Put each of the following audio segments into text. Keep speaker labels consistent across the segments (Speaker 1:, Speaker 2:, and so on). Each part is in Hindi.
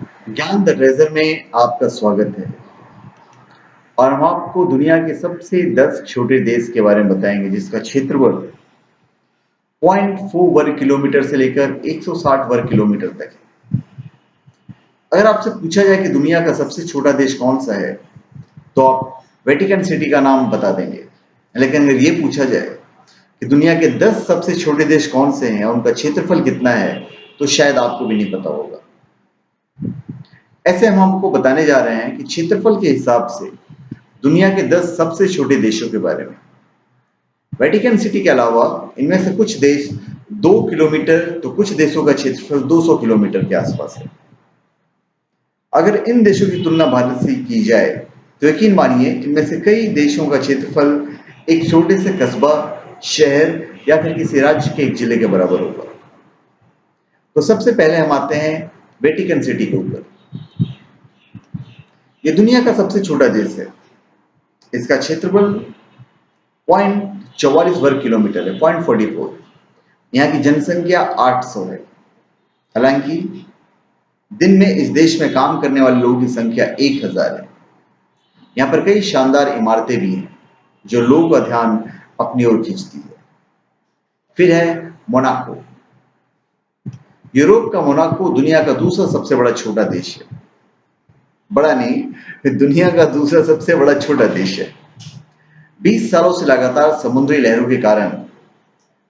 Speaker 1: ज्ञान द ट्रेजर में आपका स्वागत है और हम आपको दुनिया के सबसे 10 छोटे देश के बारे में बताएंगे जिसका क्षेत्रफल 0.4 वर्ग किलोमीटर से लेकर 160 वर्ग किलोमीटर तक है। अगर आपसे पूछा जाए कि दुनिया का सबसे छोटा देश कौन सा है तो आप वेटिकन सिटी का नाम बता देंगे। लेकिन अगर ये पूछा जाए कि दुनिया के 10 सबसे छोटे देश कौन से हैं और उनका क्षेत्रफल कितना है तो शायद आपको भी नहीं पता होगा। ऐसे हम आपको बताने जा रहे हैं कि क्षेत्रफल के हिसाब से दुनिया के 10 सबसे छोटे देशों के बारे में। वेटिकन सिटी के अलावा इनमें से कुछ देश 2 किलोमीटर तो कुछ देशों का क्षेत्रफल 200 किलोमीटर के आसपास है। अगर इन देशों की तुलना भारत से की जाए तो यकीन मानिए इनमें से कई देशों का क्षेत्रफल एक छोटे से कस्बा, शहर या फिर किसी राज्य के एक जिले के बराबर होगा। तो सबसे पहले हम आते हैं वेटिकन सिटी के ऊपर। यह दुनिया का सबसे छोटा देश है। इसका क्षेत्रफल 0.44 वर्ग किलोमीटर है, 0.44। यहाँ की जनसंख्या 800 है। हालांकि दिन में इस देश में काम करने वाले लोगों की संख्या 1000 है। यहाँ पर कई शानदार इमारतें भी हैं जो लोगों का ध्यान अपनी ओर खींचती है। फिर है मोनाको। यूरोप का मोनाको दुनिया का दूसरा सबसे बड़ा छोटा देश है। बड़ा नहीं, दुनिया का दूसरा सबसे बड़ा छोटा देश है। 20 सालों से लगातार समुद्री लहरों के कारण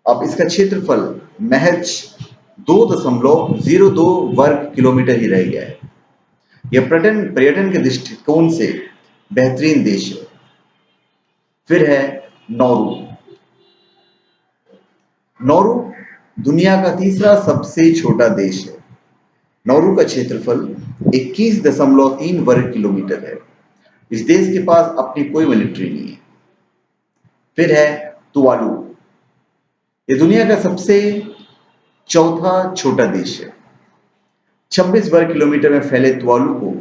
Speaker 1: अब इसका क्षेत्रफल महज 2.02 वर्ग किलोमीटर ही रह गया है। यह पर्यटन के दृष्टिकोण से बेहतरीन देश है। फिर है नौरू। नौरू दुनिया का तीसरा सबसे छोटा देश है। नौरू का क्षेत्रफल 21.3 वर्ग किलोमीटर है। इस देश के पास अपनी कोई मिलिट्री नहीं है। फिर है तुवालू। यह दुनिया का सबसे चौथा छोटा देश है। 26 वर्ग किलोमीटर में फैले तुवालू को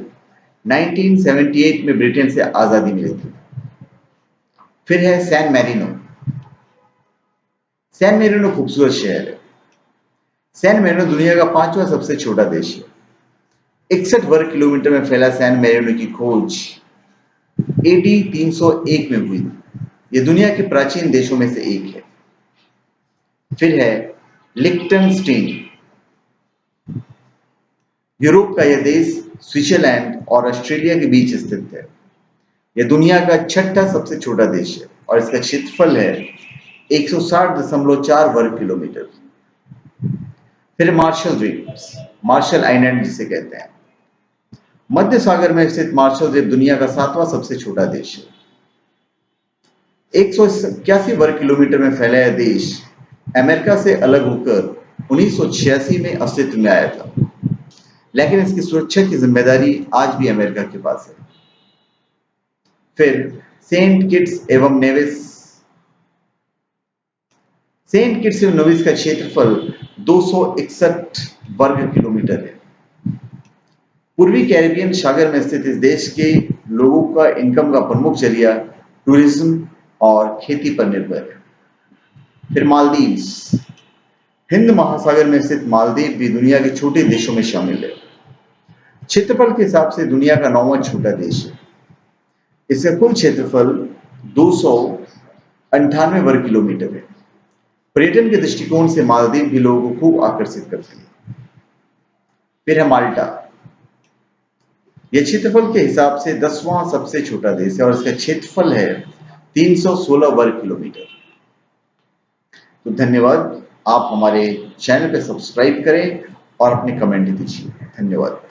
Speaker 1: 1978 में ब्रिटेन से आजादी मिली थी। फिर है सैन मैरिनो। सैन मैरिनो खूबसूरत शहर है। सैन मैरिनो दुनिया का 5वां सबसे छोटा देश है। 61 वर्ग किलोमीटर में फैला सैन मैरिनो की खोज AD 301 में हुई थी। यह दुनिया के प्राचीन देशों में से एक है। फिर है लिक्टनस्टीन। यूरोप का यह देश स्विट्जरलैंड और ऑस्ट्रेलिया के बीच स्थित है। यह दुनिया का 6ठा सबसे छोटा देश है और इसका क्षेत्रफल है 160.4 वर्ग किलोमीटर। फिर मार्शल द्वीप, मार्शल आइलैंड जिसे कहते हैं। मध्य सागर में स्थित मार्शल द्वीप दुनिया का 7वां सबसे छोटा देश है। 181 वर्ग किलोमीटर में फैला यह देश अमेरिका से अलग होकर 1986 में अस्तित्व में आया था, लेकिन इसकी सुरक्षा की जिम्मेदारी आज भी अमेरिका के पास है। फिर सेंट किट्स एवं नेविस। सेंट किट्स एवं नेविस का क्षेत्रफल 261 वर्ग किलोमीटर है। पूर्वी कैरिबियन सागर में स्थित इस देश के लोगों का इनकम का प्रमुख जरिया टूरिज्म और खेती पर निर्भर है। फिर मालदीव्स। हिंद महासागर में स्थित मालदीव भी दुनिया के छोटे देशों में शामिल है। क्षेत्रफल के हिसाब से दुनिया का 9वां छोटा देश है। इसका कुल क्षेत्रफल 298 वर्ग किलोमीटर है। पर्यटन के दृष्टिकोण से मालदीव भी लोगों को खूब आकर्षित करती है। फिर है माल्टा। यह क्षेत्रफल के हिसाब से 10वां सबसे छोटा देश है और इसका क्षेत्रफल है 316 वर्ग किलोमीटर। तो धन्यवाद। आप हमारे चैनल पे सब्सक्राइब करें और अपने कमेंट दीजिए। धन्यवाद।